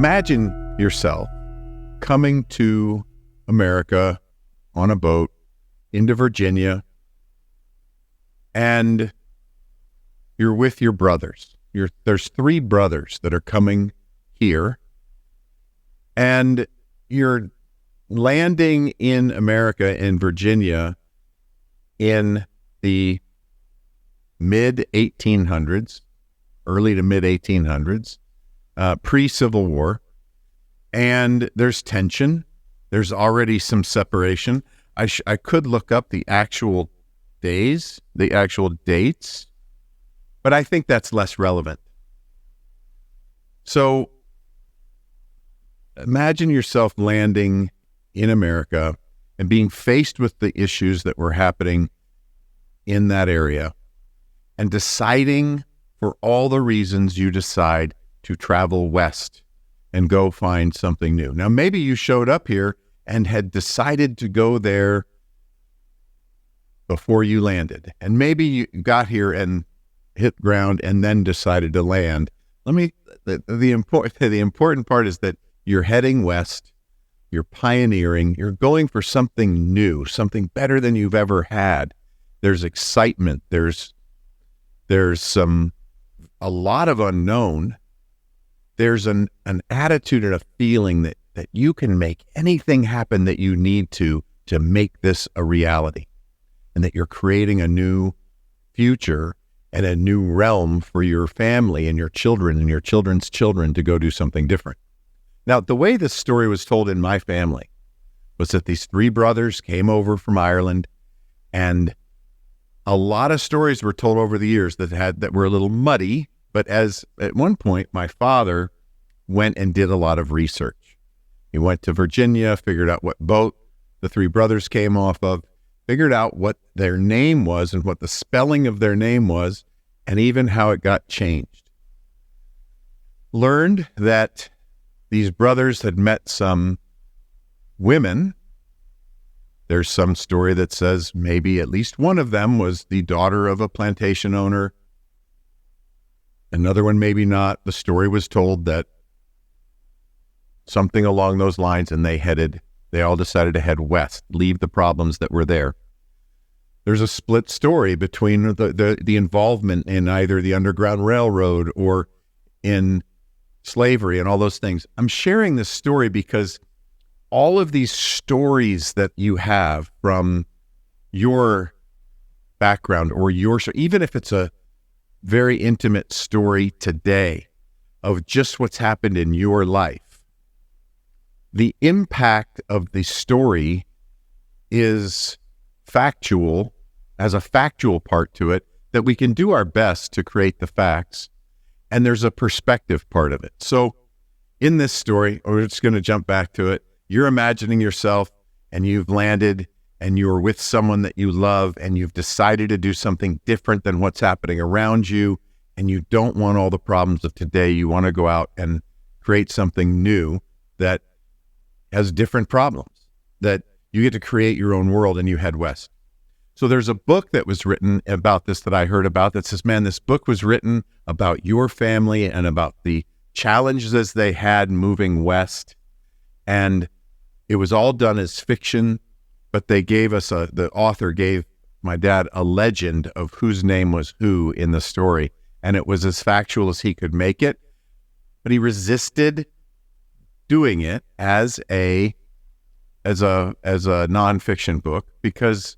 Imagine yourself coming to America on a boat into Virginia, and you're with your brothers. There's three brothers that are coming here, and you're landing in America, in Virginia, in the mid-1800s, early to mid-1800s, pre-Civil War, and there's tension. There's already some separation. I could look up the actual days, the actual dates, but I think that's less relevant. So imagine yourself landing in America and being faced with the issues that were happening in that area and deciding, for all the reasons you decide, to travel west and go find something new. Now, maybe you showed up here and had decided to go there before you landed. And maybe you got here and hit ground and then decided to land. The important part is that you're heading west, you're pioneering, you're going for something new, something better than you've ever had. There's excitement, there's a lot of unknown. There's an attitude and a feeling that you can make anything happen that you need to make this a reality, and that you're creating a new future and a new realm for your family and your children and your children's children to go do something different. Now, the way this story was told in my family was that these three brothers came over from Ireland, and a lot of stories were told over the years that were a little muddy. But at one point, my father went and did a lot of research. He went to Virginia, figured out what boat the three brothers came off of, figured out what their name was and what the spelling of their name was, and even how it got changed. Learned that these brothers had met some women. There's some story that says maybe at least one of them was the daughter of a plantation owner. Another one, maybe not. The story was told that something along those lines, and they all decided to head west, leave the problems that were there. There's a split story between the involvement in either the Underground Railroad or in slavery and all those things. I'm sharing this story because all of these stories that you have from your background or even if it's a very intimate story today of just what's happened in your life, the impact of the story is factual, has a factual part to it, that we can do our best to create the facts, and there's a perspective part of it. So in this story, we're just going to jump back to it, you're imagining yourself and you've landed and you're with someone that you love and you've decided to do something different than what's happening around you, and you don't want all the problems of today. You want to go out and create something new that has different problems, that you get to create your own world, and you head west. So there's a book that was written about this that I heard about that says, man, this book was written about your family and about the challenges they had moving west. And it was all done as fiction, but they gave us the author gave my dad a legend of whose name was who in the story. And it was as factual as he could make it, but he resisted doing it as a nonfiction book because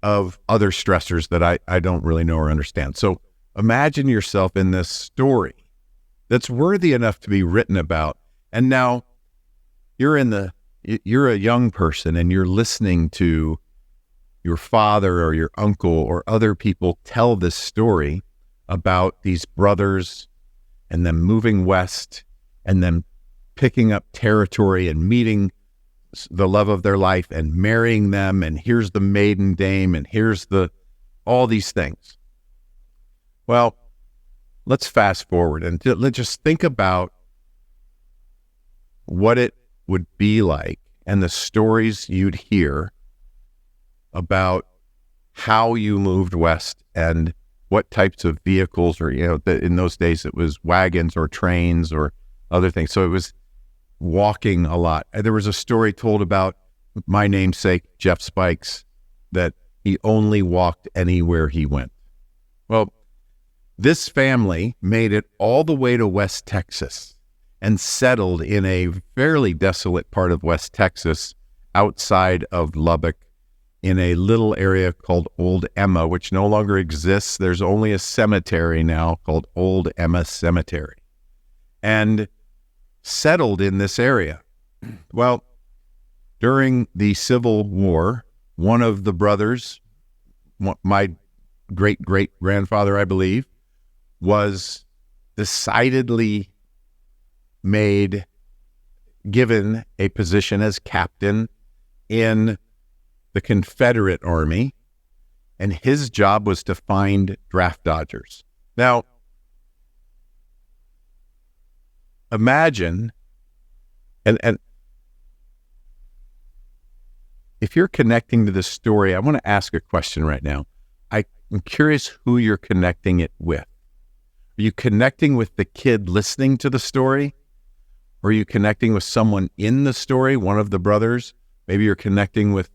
of other stressors that I don't really know or understand. So imagine yourself in this story that's worthy enough to be written about. And now you're a young person and you're listening to your father or your uncle or other people tell this story about these brothers and them moving west and them picking up territory and meeting the love of their life and marrying them, and here's the maiden dame, and here's all these things. Well, let's fast forward and let's just think about what it would be like and the stories you'd hear about how you moved west and what types of vehicles, or in those days it was wagons or trains or other things. So walking a lot. There was a story told about my namesake, Jeff Spikes, that he only walked anywhere he went. Well, this family made it all the way to West Texas and settled in a fairly desolate part of West Texas outside of Lubbock in a little area called Old Emma, which no longer exists. There's only a cemetery now called Old Emma Cemetery, and settled in this area. Well, during the Civil War, one of the brothers, my great-great-grandfather, I believe, was decidedly given a position as captain in the Confederate Army, and his job was to find draft dodgers. Now, imagine, and if you're connecting to this story, I want to ask a question right now. I'm curious who you're connecting it with. Are you connecting with the kid listening to the story? Or are you connecting with someone in the story, one of the brothers? Maybe you're connecting with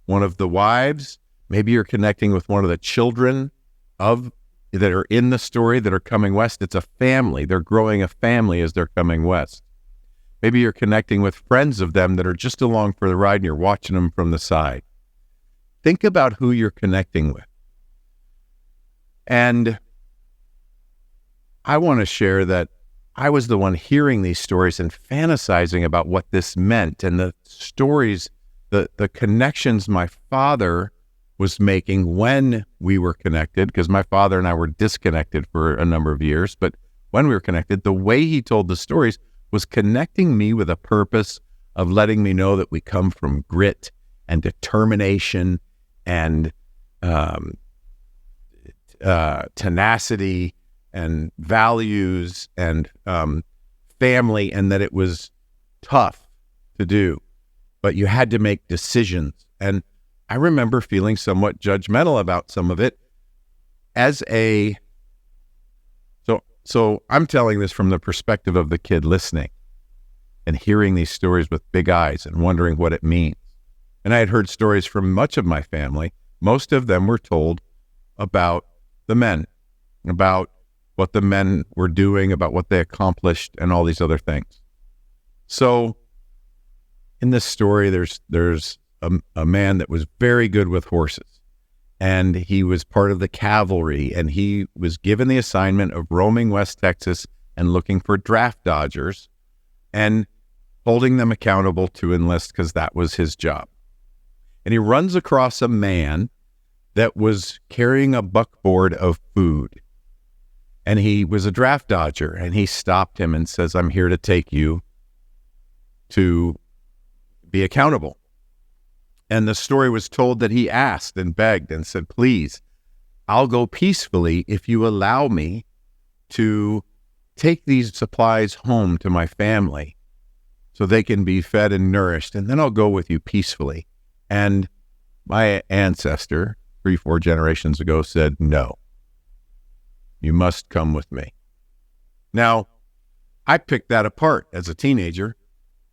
one of the wives. Maybe you're connecting with one of the children that are in the story that are coming west. It's a family. They're growing a family as they're coming west. Maybe you're connecting with friends of them that are just along for the ride and you're watching them from the side. Think about who you're connecting with. And I want to share that I was the one hearing these stories and fantasizing about what this meant, and the stories, the connections my father was making when we were connected, because my father and I were disconnected for a number of years, but when we were connected, the way he told the stories was connecting me with a purpose of letting me know that we come from grit and determination and tenacity and values and family, and that it was tough to do, but you had to make decisions. And I remember feeling somewhat judgmental about some of it so I'm telling this from the perspective of the kid listening and hearing these stories with big eyes and wondering what it means. And I had heard stories from much of my family. Most of them were told about the men, about what the men were doing, about what they accomplished, and all these other things. So in this story, there's a man that was very good with horses, and he was part of the cavalry, and he was given the assignment of roaming West Texas and looking for draft dodgers and holding them accountable to enlist, because that was his job. And he runs across a man that was carrying a buckboard of food. And he was a draft dodger, and he stopped him and says, "I'm here to take you to be accountable." And the story was told that he asked and begged and said, "Please, I'll go peacefully if you allow me to take these supplies home to my family so they can be fed and nourished, and then I'll go with you peacefully." And my ancestor, 3-4 generations ago, said, "No. You must come with me." Now, I picked that apart as a teenager.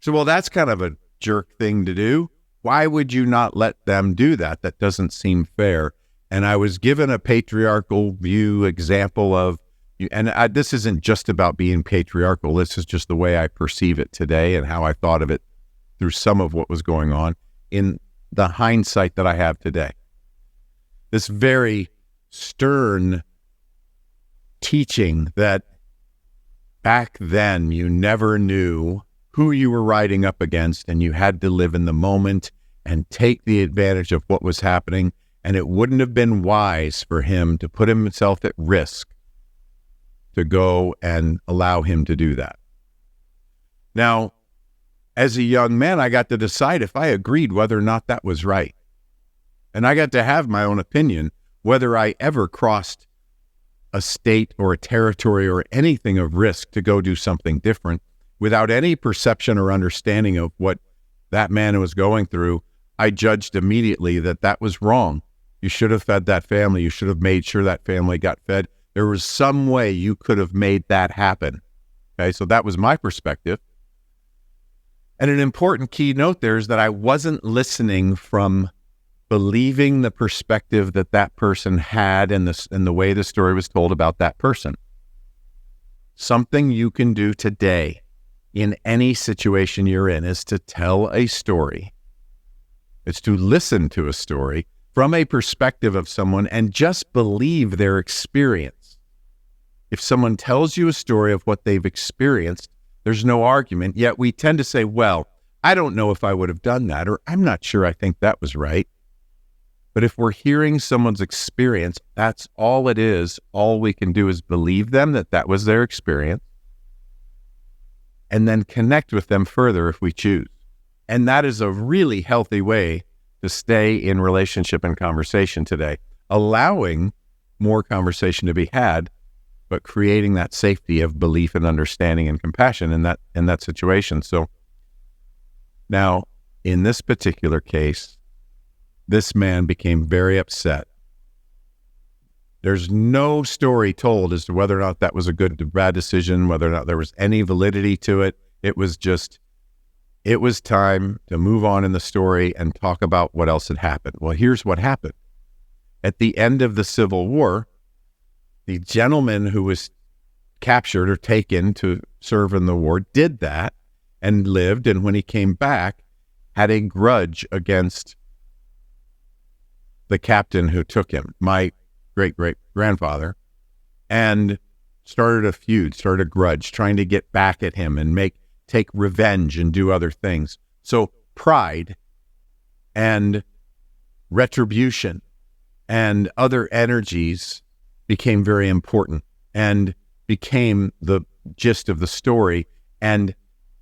So, well, that's kind of a jerk thing to do. Why would you not let them do that? That doesn't seem fair. And I was given a patriarchal view example of, this isn't just about being patriarchal. This is just the way I perceive it today and how I thought of it through some of what was going on in the hindsight that I have today. This very stern teaching that back then you never knew who you were riding up against, and you had to live in the moment and take the advantage of what was happening, and it wouldn't have been wise for him to put himself at risk to go and allow him to do that. Now, as a young man, I got to decide if I agreed whether or not that was right. And I got to have my own opinion whether I ever crossed a state or a territory or anything of risk to go do something different without any perception or understanding of what that man was going through. I judged immediately that that was wrong. You should have fed that family. You should have made sure that family got fed. There was some way you could have made that happen. Okay, so that was my perspective. And an important key note there is that I wasn't listening from believing the perspective that that person had and the way the story was told about that person. Something you can do today in any situation you're in is to tell a story. It's to listen to a story from a perspective of someone and just believe their experience. If someone tells you a story of what they've experienced, there's no argument, yet we tend to say, well, I don't know if I would have done that, or I'm not sure I think that was right. But if we're hearing someone's experience, that's all it is. All we can do is believe them that that was their experience and then connect with them further if we choose. And that is a really healthy way to stay in relationship and conversation today, allowing more conversation to be had, but creating that safety of belief and understanding and compassion in that situation. So now, in this particular case, this man became very upset. There's no story told as to whether or not that was a good or bad decision, whether or not there was any validity to it. It was time to move on in the story and talk about what else had happened. Well, here's what happened. At the end of the Civil War, the gentleman who was captured or taken to serve in the war did that and lived, and when he came back, had a grudge against the captain who took him, my great-great-grandfather, and started a feud, started a grudge, trying to get back at him and take revenge and do other things. So pride and retribution and other energies became very important and became the gist of the story. And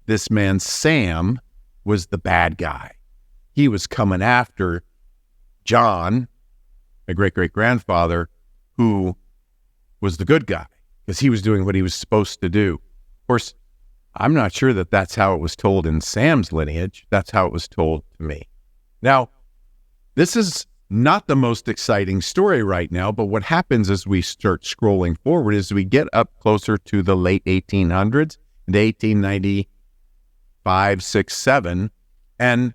this man, Sam, was the bad guy. He was coming after John, my great-great-grandfather, who was the good guy because he was doing what he was supposed to do. Of course, I'm not sure that that's how it was told in Sam's lineage. That's how it was told to me. Now, this is not the most exciting story right now, but what happens as we start scrolling forward is we get up closer to the late 1800s, into 1895, 6, 7, and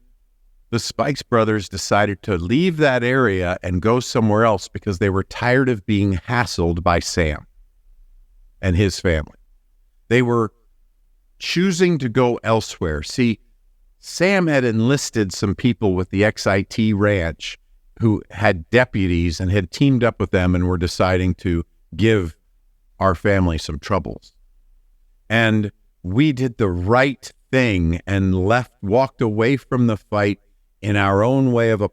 the Spikes brothers decided to leave that area and go somewhere else because they were tired of being hassled by Sam and his family. They were choosing to go elsewhere. See, Sam had enlisted some people with the XIT ranch who had deputies and had teamed up with them and were deciding to give our family some troubles. And we did the right thing and walked away from the fight in our own way of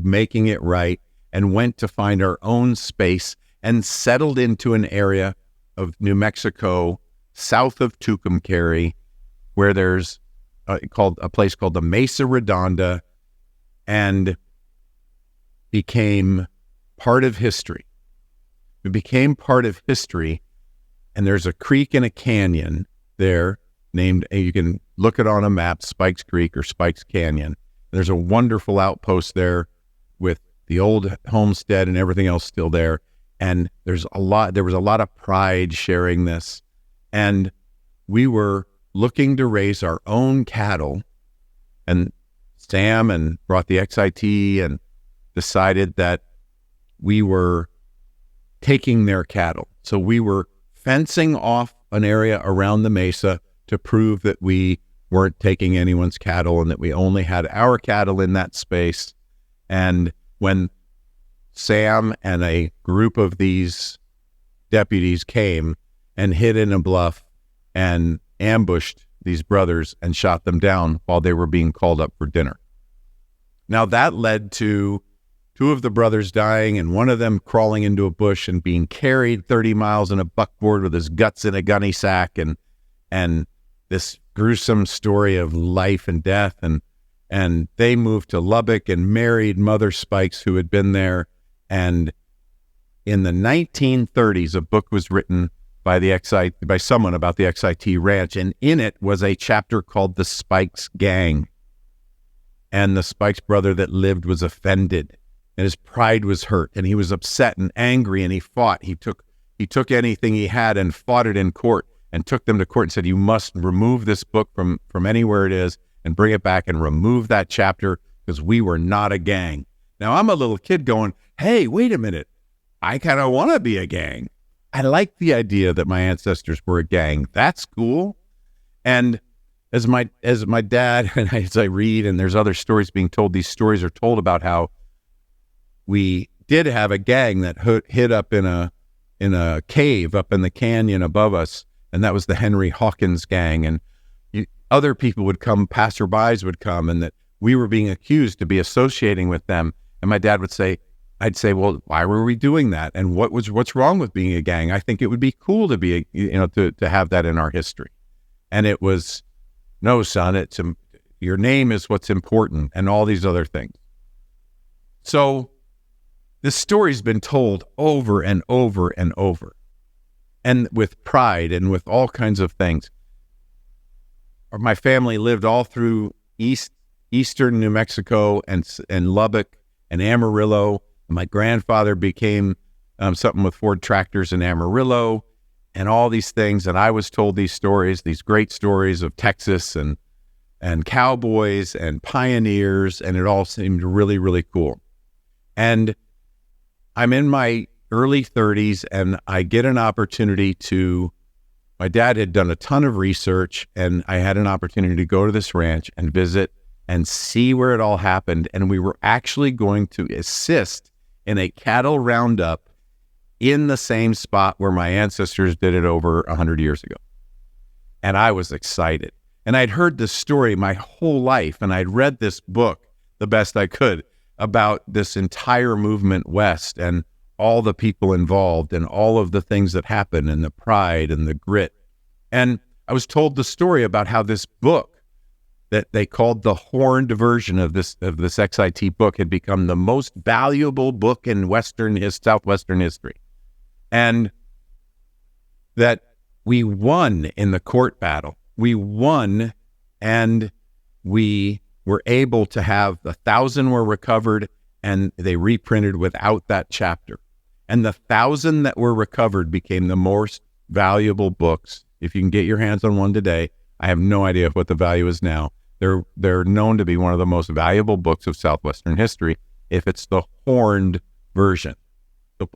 making it right, and went to find our own space and settled into an area of New Mexico south of Tucumcari, where there's a place called the Mesa Redonda, and became part of history. It became part of history, and there's a creek and a canyon there named, you can look it on a map, Spikes Creek or Spikes Canyon. There's a wonderful outpost there with the old homestead and everything else still there. And there was a lot of pride sharing this. And we were looking to raise our own cattle. And Sam brought the XIT and decided that we were taking their cattle. So we were fencing off an area around the mesa to prove that we weren't taking anyone's cattle and that we only had our cattle in that space. And when Sam and a group of these deputies came and hid in a bluff and ambushed these brothers and shot them down while they were being called up for dinner. Now that led to two of the brothers dying and one of them crawling into a bush and being carried 30 miles in a buckboard with his guts in a gunny sack, and this gruesome story of life and death. And they moved to Lubbock and married Mother Spikes, who had been there. And in the 1930s, a book was written by someone about the XIT ranch, and in it was a chapter called The Spikes Gang. And the Spikes brother that lived was offended, and his pride was hurt, and he was upset and angry, and he fought. He took anything he had and fought it in court. and took them to court and said, you must remove this book from anywhere it is and bring it back and remove that chapter because we were not a gang. Now, I'm a little kid going, hey, wait a minute. I kind of want to be a gang. I like the idea that my ancestors were a gang. That's cool. And as my dad and as I read, and there's other stories being told, these stories are told about how we did have a gang that hid up in a cave up in the canyon above us, and that was the Henry Hawkins gang. And other people would come, passerbys would come, and that we were being accused to be associating with them. And my dad would say, I'd say, well, why were we doing that? And what's wrong with being a gang? I think it would be cool to be, to have that in our history. And it was, no, son, your name is what's important, and all these other things. So this story's been told over and over and over, and with pride and with all kinds of things. My family lived all through eastern New Mexico and Lubbock and Amarillo. My grandfather became something with Ford Tractors in Amarillo and all these things. And I was told these stories, these great stories of Texas and cowboys and pioneers, and it all seemed really, really cool. And I'm in my early 30s, and I get an opportunity my dad had done a ton of research, and I had an opportunity to go to this ranch and visit and see where it all happened. And we were actually going to assist in a cattle roundup in the same spot where my ancestors did it over 100 years ago. And I was excited. And I'd heard this story my whole life, and I'd read this book the best I could about this entire movement west and all the people involved and all of the things that happened and the pride and the grit. And I was told the story about how this book that they called the horned version of this XIT book had become the most valuable book in Southwestern history. And that we won in the court battle. We won, and we were able to have 1,000 were recovered, and they reprinted without that chapter. And the 1,000 that were recovered became the most valuable books. If you can get your hands on one today, I have no idea what the value is now. They're known to be one of the most valuable books of Southwestern history if it's the horned version.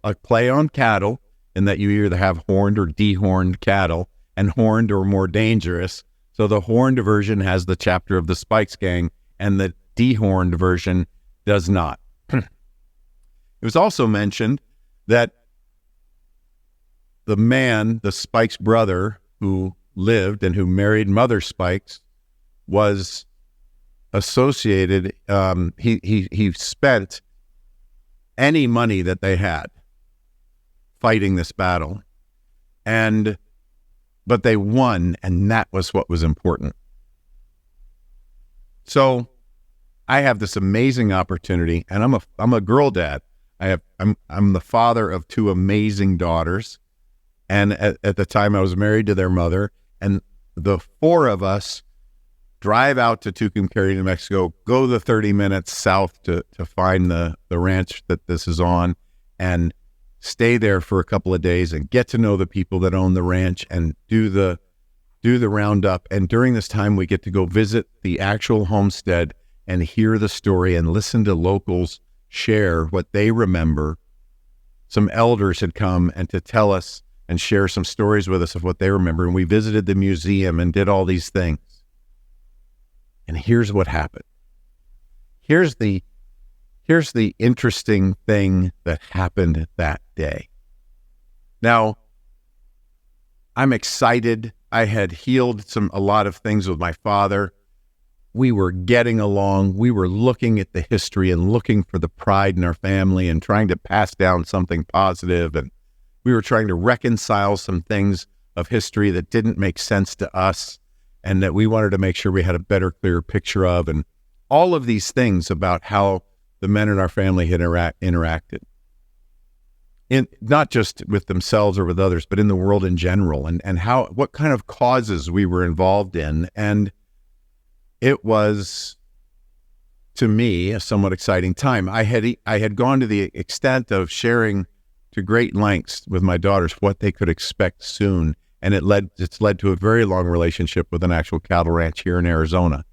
A play on cattle, in that you either have horned or dehorned cattle, and horned or more dangerous. So the horned version has the chapter of the Spikes gang, and the dehorned version does not. It was also mentioned that the man, the Spikes brother, who lived and who married Mother Spikes, was associated, he spent any money that they had fighting this battle, but they won, and that was what was important. So I have this amazing opportunity, and I'm a girl dad. I'm the father of 2 amazing daughters, and at the time I was married to their mother, and the 4 of us drive out to Tucumcari, New Mexico, go the 30 minutes south to find the ranch that this is on, and stay there for a couple of days and get to know the people that own the ranch and do the roundup. And during this time, we get to go visit the actual homestead and hear the story and listen to locals share what they remember. Some elders had come and to tell us and share some stories with us of what they remember. And we visited the museum and did all these things. And here's what happened. Here's the interesting thing that happened that day. Now, I'm excited. I had healed a lot of things with my father. We were getting along. We were looking at the history and looking for the pride in our family and trying to pass down something positive. And we were trying to reconcile some things of history that didn't make sense to us and that we wanted to make sure we had a better, clearer picture of. And all of these things about how the men in our family had interacted, not just with themselves or with others, but in the world in general, and what kind of causes we were involved in. And it was, to me, a somewhat exciting time. I had gone to the extent of sharing to great lengths with my daughters what they could expect soon, And it's led to a very long relationship with an actual cattle ranch here in Arizona.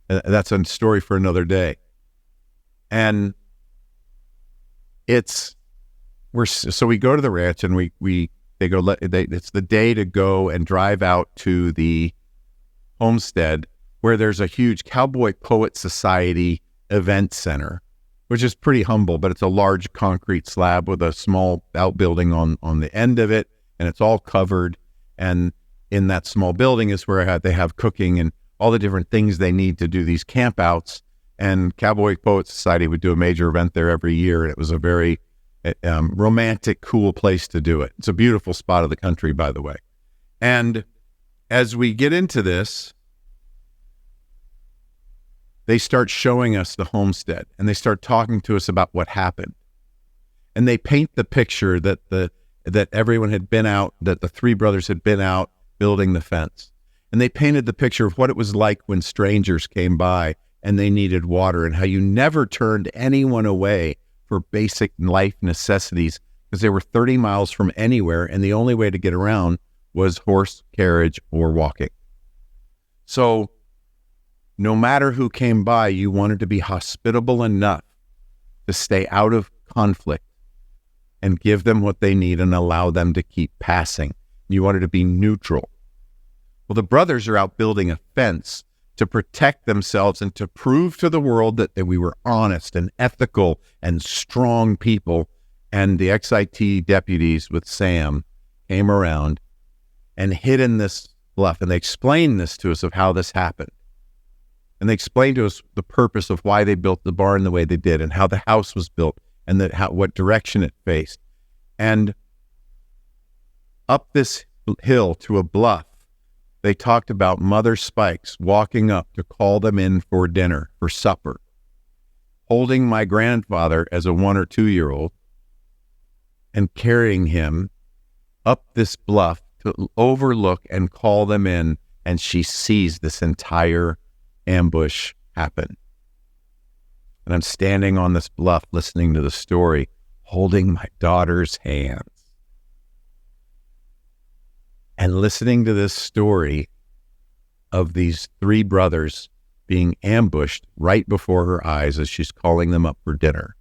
That's a story for another day. And so we go to the ranch, and it's the day to go and drive out to the homestead, where there's a huge Cowboy Poet Society event center, which is pretty humble, but it's a large concrete slab with a small outbuilding on the end of it, and it's all covered. And in that small building is where they have cooking and all the different things they need to do these campouts. And Cowboy Poet Society would do a major event there every year, and it was a very romantic, cool place to do it. It's a beautiful spot of the country, by the way. And as we get into this, they start showing us the homestead, and they start talking to us about what happened. And they paint the picture that everyone had been out, that the three brothers had been out building the fence. And they painted the picture of what it was like when strangers came by and they needed water, and how you never turned anyone away for basic life necessities, because they were 30 miles from anywhere, and the only way to get around was horse carriage or walking. So no matter who came by, you wanted to be hospitable enough to stay out of conflict and give them what they need and allow them to keep passing. You wanted to be neutral. Well, the brothers are out building a fence to protect themselves and to prove to the world that we were honest and ethical and strong people. And the XIT deputies with Sam came around and hid in this bluff, and they explained this to us of how this happened. And they explained to us the purpose of why they built the barn the way they did, and how the house was built, and what direction it faced. And up this hill to a bluff, they talked about Mother Spikes walking up to call them in for dinner, for supper, holding my grandfather as a 1 or 2 year old and carrying him up this bluff to overlook and call them in. And she sees this entire ambush happen. And I'm standing on this bluff listening to the story, holding my daughter's hands and listening to this story of these three brothers being ambushed right before her eyes as she's calling them up for dinner.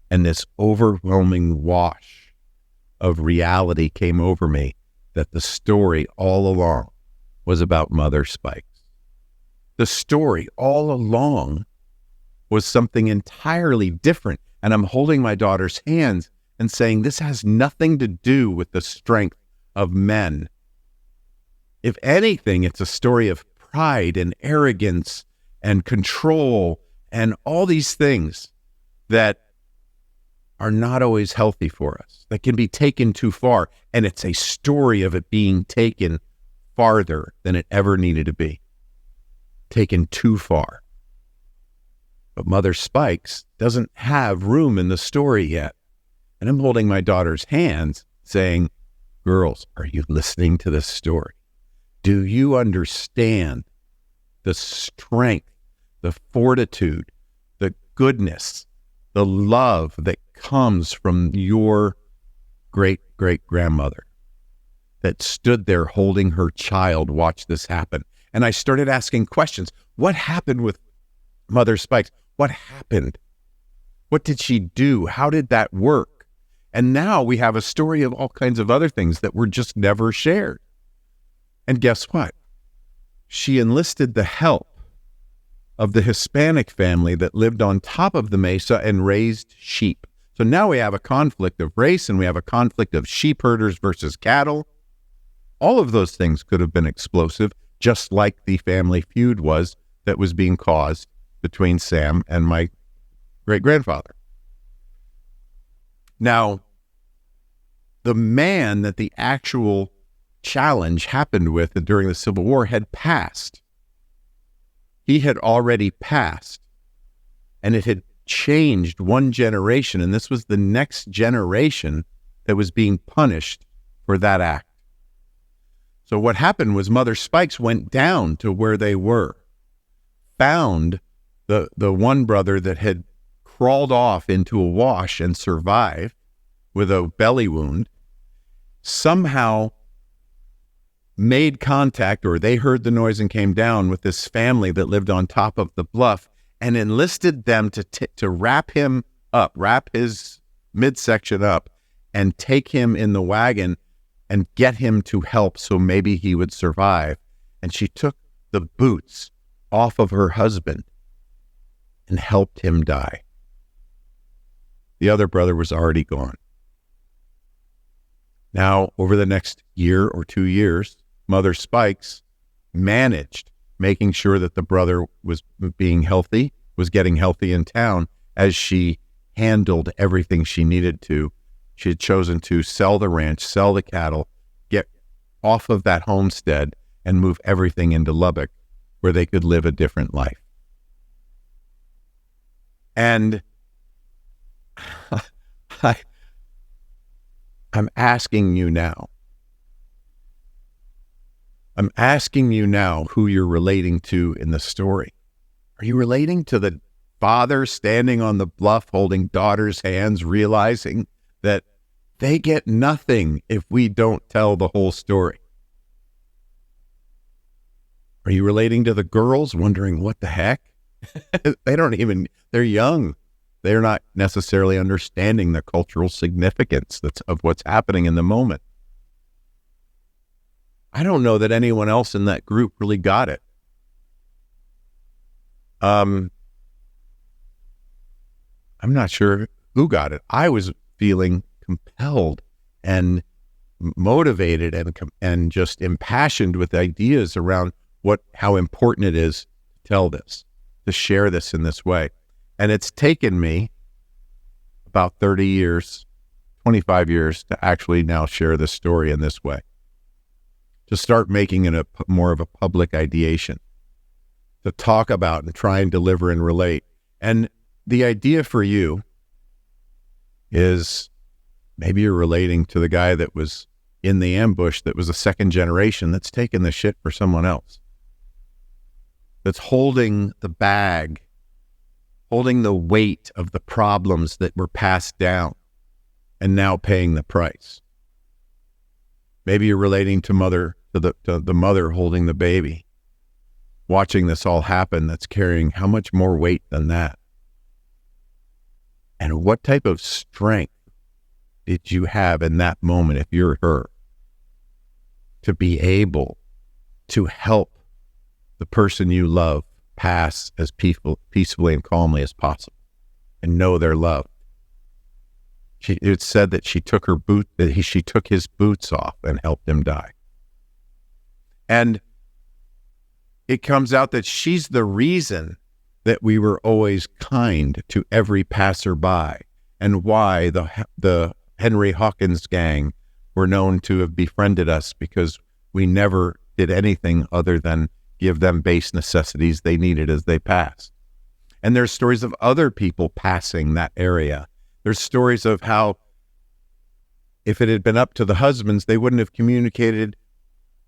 And this overwhelming wash of reality came over me, that the story all along was about Mother Spikes. The story all along was something entirely different. And I'm holding my daughter's hands and saying, this has nothing to do with the strength of men. If anything, it's a story of pride and arrogance and control and all these things that are not always healthy for us, that can be taken too far. And it's a story of it being taken farther than it ever needed to be, taken too far. But Mother Spikes doesn't have room in the story yet. And I'm holding my daughter's hands saying, girls, are you listening to this story? Do you understand the strength, the fortitude, the goodness, the love that comes from your great-great-grandmother that stood there holding her child watch this happen? And I started asking questions. What happened with Mother Spikes? What happened? What did she do? How did that work? And now we have a story of all kinds of other things that were just never shared. And guess what? She enlisted the help of the Hispanic family that lived on top of the mesa and raised sheep. So now we have a conflict of race, and we have a conflict of sheep herders versus cattle. All of those things could have been explosive, just like the family feud was that was being caused between Sam and my great-grandfather. Now, the man that the actual challenge happened with during the Civil War had passed. He had already passed, and it had changed one generation, and this was the next generation that was being punished for that act. So what happened was Mother Spikes went down to where they were, found the one brother that had crawled off into a wash and survived with a belly wound, somehow made contact, or they heard the noise and came down with this family that lived on top of the bluff, and enlisted them to wrap him up, wrap his midsection up, and take him in the wagon and get him to help so maybe he would survive. And she took the boots off of her husband and helped him die. The other brother was already gone. Now, over the next year or 2 years, Mother Spikes managed making sure that the brother was being healthy, was getting healthy in town, as she handled everything she needed to. She had chosen to sell the ranch, sell the cattle, get off of that homestead, and move everything into Lubbock where they could live a different life. And I'm asking you now who you're relating to in the story. Are you relating to the father standing on the bluff holding daughter's hands, realizing that they get nothing if we don't tell the whole story? Are you relating to the girls wondering what the heck? They're young. They're not necessarily understanding the cultural significance of what's happening in the moment. I don't know that anyone else in that group really got it. I'm not sure who got it. I was feeling compelled and motivated and just impassioned with ideas around how important it is to tell this, to share this in this way. And it's taken me about 30 years, 25 years to actually now share this story in this way, to start making it more of a public ideation, to talk about and try and deliver and relate. And the idea for you is maybe you're relating to the guy that was in the ambush that was a second generation that's taken the shit for someone else, that's holding the bag, holding the weight of the problems that were passed down and now paying the price. Maybe you're relating to the mother holding the baby, watching this all happen, that's carrying how much more weight than that? And what type of strength did you have in that moment, if you're her, to be able to help the person you love pass as peacefully and calmly as possible and know they're loved? It said that she took his boots off and helped him die. And it comes out that she's the reason that we were always kind to every passerby, and why the Henry Hawkins gang were known to have befriended us, because we never did anything other than give them base necessities they needed as they passed. And there's stories of other people passing that area. There's stories of how, if it had been up to the husbands, they wouldn't have communicated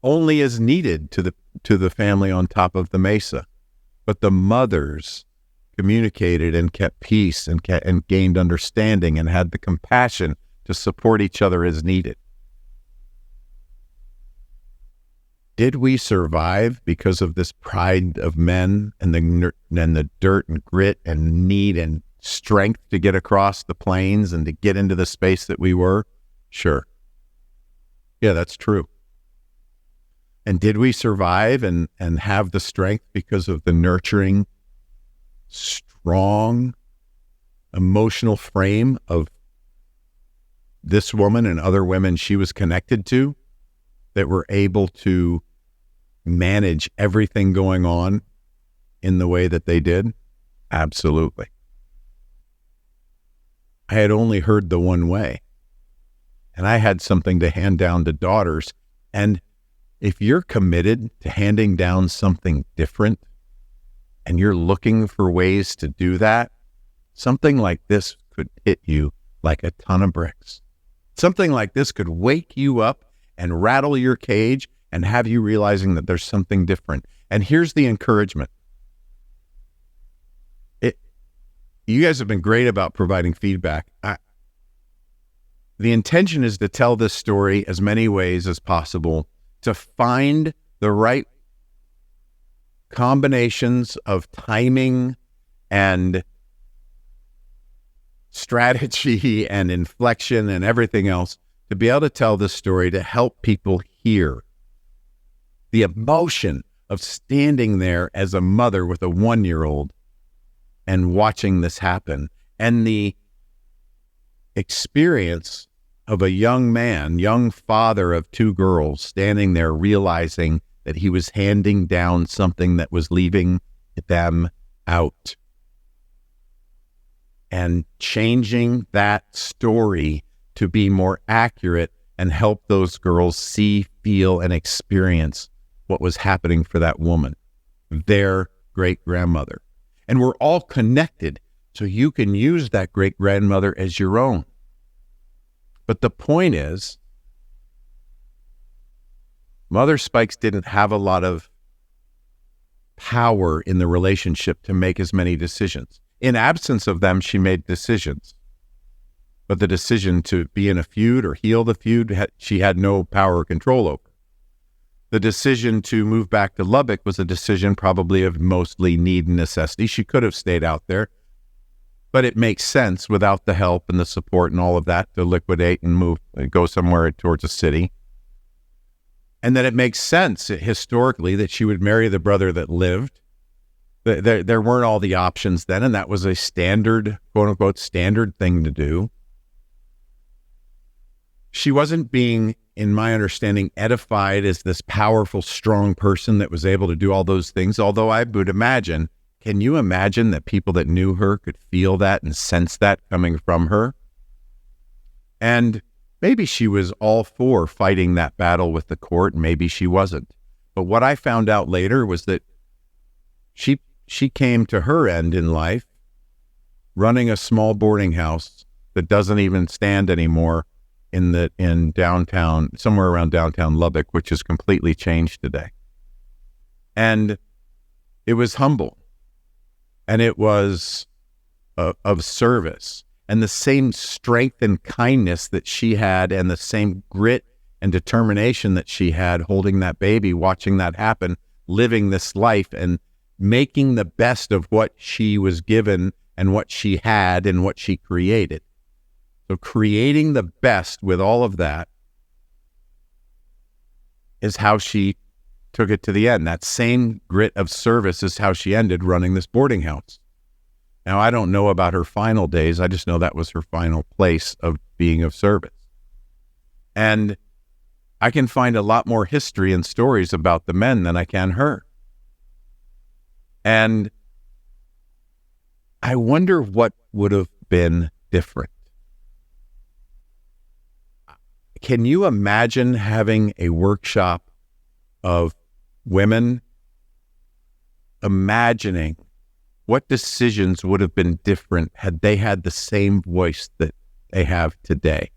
only as needed to the family on top of the mesa. But the mothers communicated and kept peace and gained understanding and had the compassion to support each other as needed. Did we survive because of this pride of men and the dirt and grit and need and strength to get across the plains and to get into the space that we were? Sure. Yeah, that's true. And did we survive and have the strength because of the nurturing, strong, emotional frame of this woman and other women she was connected to, that were able to manage everything going on in the way that they did? Absolutely. I had only heard the one way, and I had something to hand down to daughters. And if you're committed to handing down something different and you're looking for ways to do that, something like this could hit you like a ton of bricks. Something like this could wake you up and rattle your cage and have you realizing that there's something different. And here's the encouragement. You guys have been great about providing feedback. The intention is to tell this story as many ways as possible to find the right combinations of timing and strategy and inflection and everything else to be able to tell this story, to help people hear the emotion of standing there as a mother with a 1-year-old and watching this happen, and the experience of a young man, young father of 2 girls, standing there realizing that he was handing down something that was leaving them out, and changing that story to be more accurate and help those girls see, feel, and experience what was happening for that woman, their great-grandmother. And we're all connected, so you can use that great-grandmother as your own. But the point is, Mother Spikes didn't have a lot of power in the relationship to make as many decisions. In absence of them, she made decisions. But the decision to be in a feud or heal the feud, she had no power or control over. The decision to move back to Lubbock was a decision probably of mostly need and necessity. She could have stayed out there, but it makes sense without the help and the support and all of that to liquidate and move and go somewhere towards a city. And then it makes sense historically that she would marry the brother that lived. There weren't all the options then, and that was a standard, quote-unquote, standard thing to do. She wasn't being, in my understanding, edified as this powerful, strong person that was able to do all those things, although I would imagine, can you imagine that people that knew her could feel that and sense that coming from her? And maybe she was all for fighting that battle with the court, and maybe she wasn't. But what I found out later was that she came to her end in life running a small boarding house that doesn't even stand anymore in downtown, somewhere around downtown Lubbock, which has completely changed today. And it was humble, and it was of service, and the same strength and kindness that she had, and the same grit and determination that she had holding that baby, watching that happen, living this life and making the best of what she was given and what she had and what she created. So creating the best with all of that is how she took it to the end. That same grit of service is how she ended running this boarding house. Now, I don't know about her final days. I just know that was her final place of being of service. And I can find a lot more history and stories about the men than I can her. And I wonder what would have been different. Can you imagine having a workshop of women imagining what decisions would have been different had they had the same voice that they have today?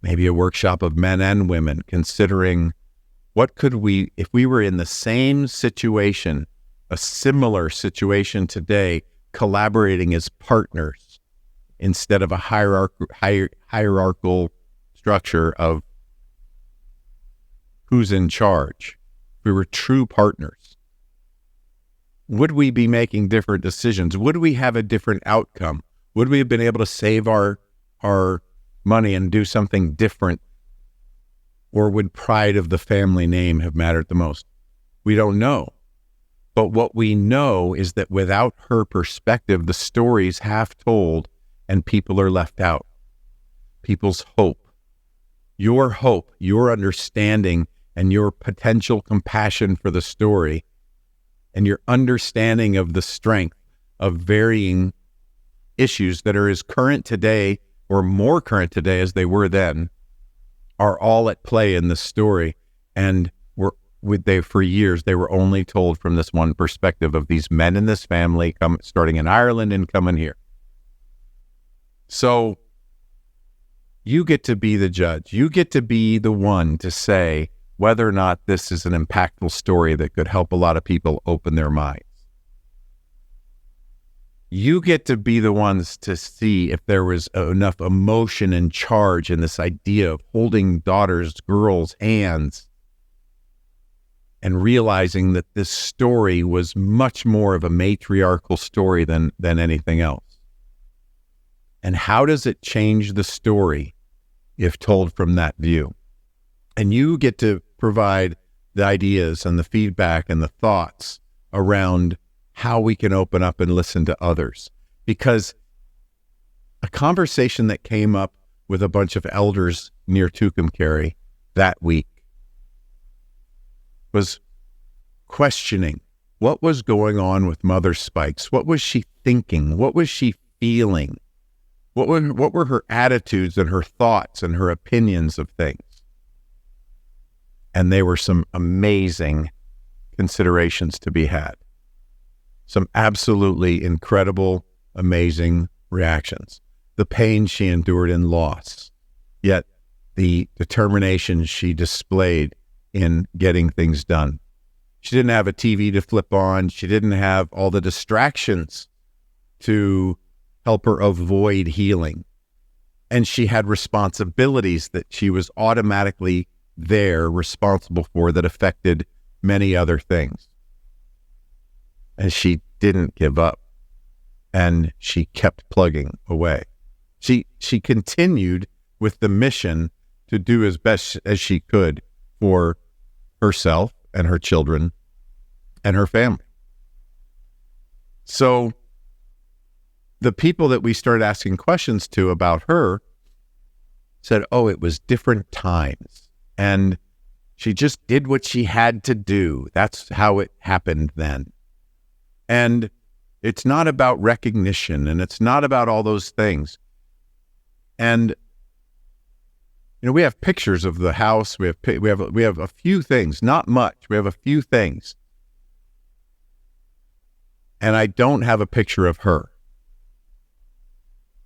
Maybe a workshop of men and women considering what could we, if we were in the same situation, a similar situation today, collaborating as partners instead of a hierarchical structure of who's in charge. If we were true partners, would we be making different decisions? Would we have a different outcome? Would we have been able to save our money and do something different? Or would pride of the family name have mattered the most? We don't know. But what we know is that without her perspective, the story's half told and people are left out. People's hope, your understanding, and your potential compassion for the story, and your understanding of the strength of varying issues that are as current today or more current today as they were then, are all at play in this story. And for years, they were only told from this one perspective of these men in this family starting in Ireland and coming here. So you get to be the judge. You get to be the one to say whether or not this is an impactful story that could help a lot of people open their minds. You get to be the ones to see if there was enough emotion and charge in this idea of holding girls' hands and realizing that this story was much more of a matriarchal story than anything else. And how does it change the story if told from that view? And you get to provide the ideas and the feedback and the thoughts around how we can open up and listen to others. Because a conversation that came up with a bunch of elders near Tucumcari that week was questioning what was going on with Mother Spikes. What was she thinking? What was she feeling? What were her attitudes and her thoughts and her opinions of things? And there were some amazing considerations to be had. Some absolutely incredible, amazing reactions. The pain she endured in loss, yet the determination she displayed in getting things done. She didn't have a TV to flip on. She didn't have all the distractions to help her avoid healing. And she had responsibilities that she was automatically responsible for that affected many other things. And she didn't give up, and she kept plugging away. She continued with the mission to do as best as she could for herself and her children and her family. So the people that we started asking questions to about her said, oh, it was different times, and she just did what she had to do. That's how it happened then. And it's not about recognition, and it's not about all those things. And we have pictures of the house. We have a few things, not much. We have a few things, and I don't have a picture of her,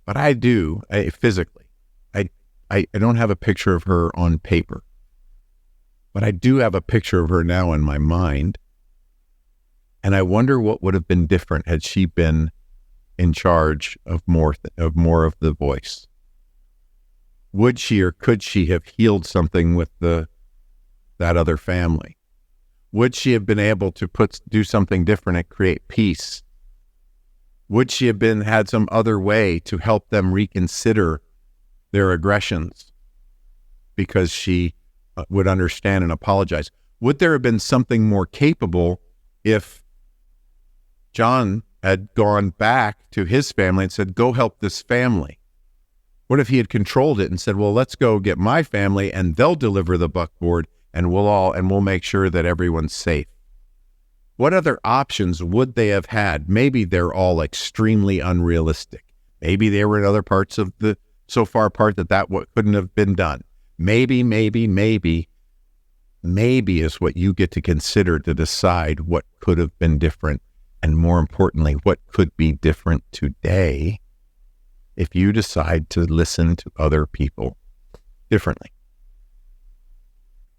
but I do physically. I don't have a picture of her on paper, but I do have a picture of her now in my mind. And I wonder what would have been different had she been in charge of more of the voice. Would she or could she have healed something with that other family? Would she have been able to do something different and create peace? Would she have had some other way to help them reconsider their aggressions because she would understand and apologize? Would there have been something more capable if John had gone back to his family and said, go help this family? What if he had controlled it and said, well, let's go get my family and they'll deliver the buckboard and we'll make sure that everyone's safe? What other options would they have had? Maybe they're all extremely unrealistic. Maybe they were in other parts of so far apart that couldn't have been done. Maybe is what you get to consider to decide what could have been different. And more importantly, what could be different today if you decide to listen to other people differently?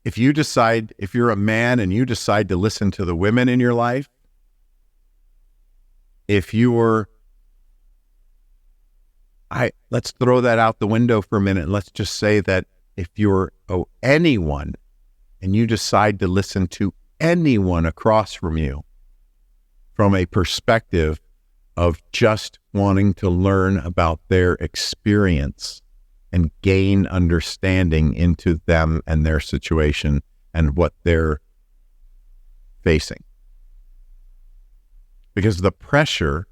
If you're a man and you decide to listen to the women in your life, let's throw that out the window for a minute. Let's just say that if you're anyone and you decide to listen to anyone across from you, from a perspective of just wanting to learn about their experience and gain understanding into them and their situation and what they're facing. Because the pressure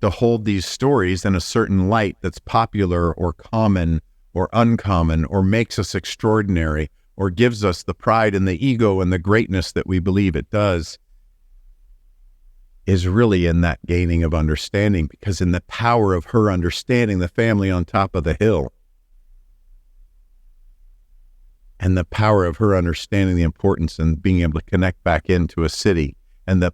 to hold these stories in a certain light that's popular or common or uncommon or makes us extraordinary or gives us the pride and the ego and the greatness that we believe it does is really in that gaining of understanding, because in the power of her understanding the family on top of the hill and the power of her understanding the importance and being able to connect back into a city and the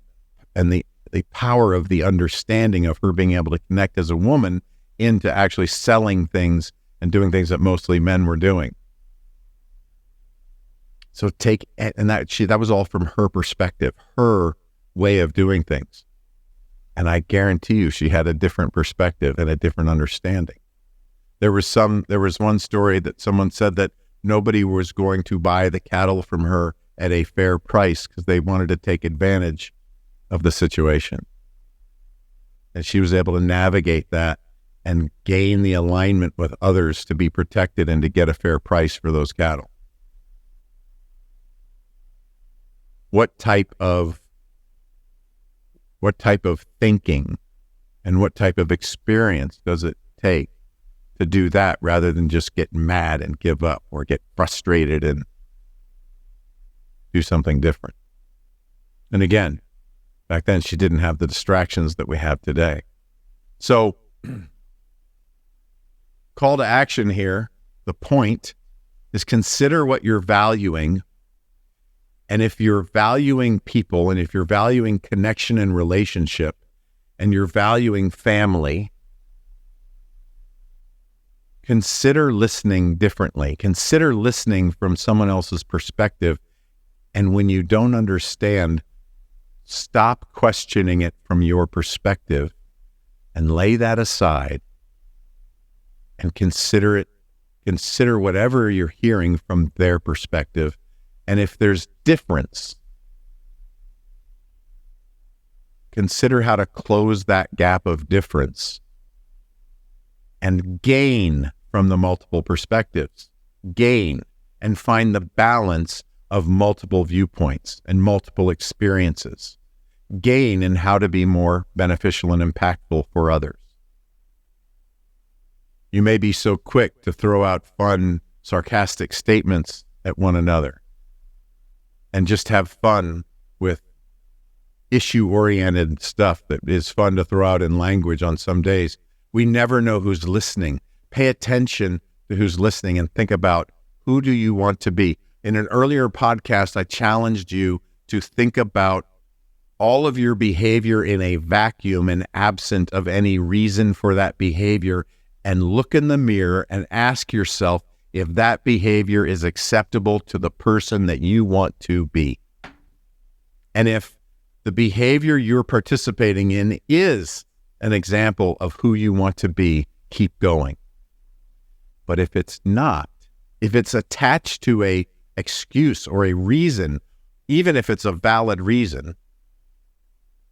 power of the understanding of her being able to connect as a woman into actually selling things and doing things that mostly men were doing. So that was all from her perspective, her way of doing things. And I guarantee you she had a different perspective and a different understanding. There was one story that someone said that nobody was going to buy the cattle from her at a fair price because they wanted to take advantage of the situation. And she was able to navigate that and gain the alignment with others to be protected and to get a fair price for those cattle. What type of thinking and what type of experience does it take to do that rather than just get mad and give up or get frustrated and do something different? And again, back then she didn't have the distractions that we have today. So call to action here, the point is consider what you're valuing. And if you're valuing people, and if you're valuing connection and relationship, and you're valuing family, consider listening differently. Consider listening from someone else's perspective. And when you don't understand, stop questioning it from your perspective and lay that aside and consider whatever you're hearing from their perspective. And if there's difference, consider how to close that gap of difference and gain from the multiple perspectives. Gain and find the balance of multiple viewpoints and multiple experiences. Gain in how to be more beneficial and impactful for others. You may be so quick to throw out fun, sarcastic statements at one another and just have fun with issue-oriented stuff that is fun to throw out in language on some days. We never know who's listening. Pay attention to who's listening and think about, who do you want to be? In an earlier podcast, I challenged you to think about all of your behavior in a vacuum and absent of any reason for that behavior, and look in the mirror and ask yourself if that behavior is acceptable to the person that you want to be. And if the behavior you're participating in is an example of who you want to be, keep going. But if it's not, if it's attached to a excuse or a reason, even if it's a valid reason,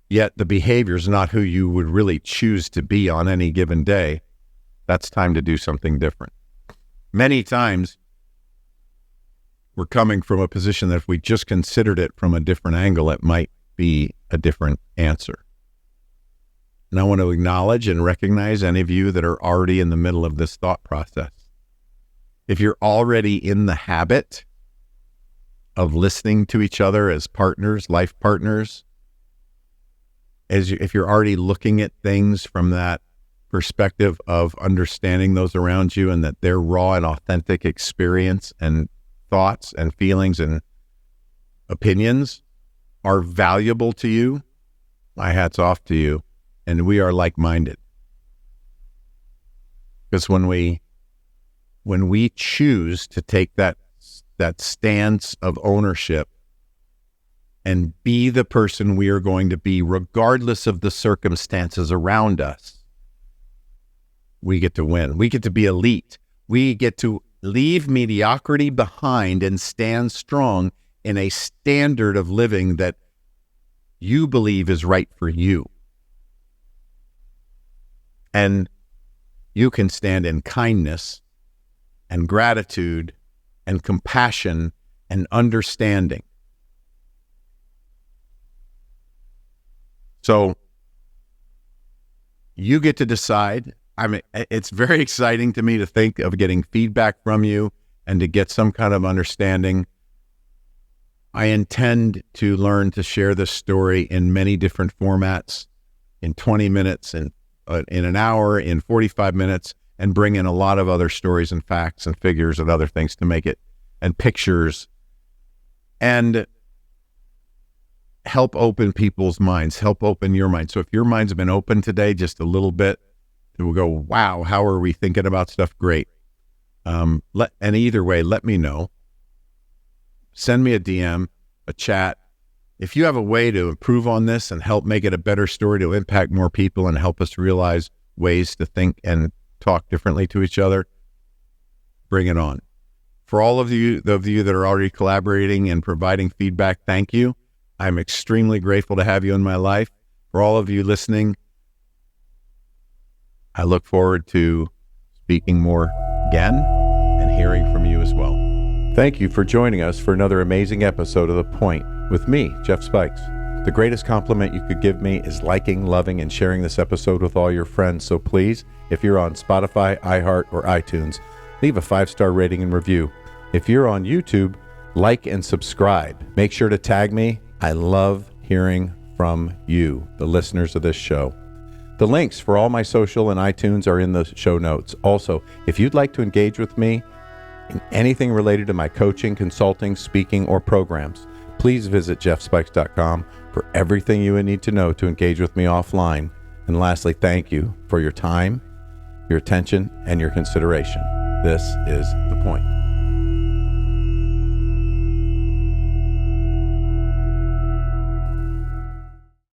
yet the behavior is not who you would really choose to be on any given day, that's time to do something different. Many times, we're coming from a position that if we just considered it from a different angle, it might be a different answer. And I want to acknowledge and recognize any of you that are already in the middle of this thought process. If you're already in the habit of listening to each other as partners, life partners, if you're already looking at things from that perspective of understanding those around you and that their raw and authentic experience and thoughts and feelings and opinions are valuable to you, my hat's off to you. And we are like-minded. Because when we choose to take that stance of ownership and be the person we are going to be, regardless of the circumstances around us, we get to win. We get to be elite. We get to leave mediocrity behind and stand strong in a standard of living that you believe is right for you. And you can stand in kindness and gratitude and compassion and understanding. So you get to decide. I mean, it's very exciting to me to think of getting feedback from you and to get some kind of understanding. I intend to learn to share this story in many different formats, in 20 minutes, in an hour, in 45 minutes, and bring in a lot of other stories and facts and figures and other things to make it, and pictures, and help open people's minds, help open your mind. So if your mind's been open today just a little bit, it will go, wow, how are we thinking about stuff? Great. And either way, let me know. Send me a DM, a chat, If you have a way to improve on this and help make it a better story to impact more people and help us realize ways to think and talk differently to each other, bring it on. For all of you that are already collaborating and providing feedback, thank you. I'm extremely grateful to have you in my life. For all of you listening, I look forward to speaking more again and hearing from you as well. Thank you for joining us for another amazing episode of The Point with me, Jeff Spikes. The greatest compliment you could give me is liking, loving, and sharing this episode with all your friends. So please, if you're on Spotify, iHeart, or iTunes, leave a 5-star rating and review. If you're on YouTube, like and subscribe. Make sure to tag me. I love hearing from you, the listeners of this show. The links for all my social and iTunes are in the show notes. Also, if you'd like to engage with me in anything related to my coaching, consulting, speaking, or programs, please visit jeffspikes.com for everything you would need to know to engage with me offline. And lastly, thank you for your time, your attention, and your consideration. This is The Point.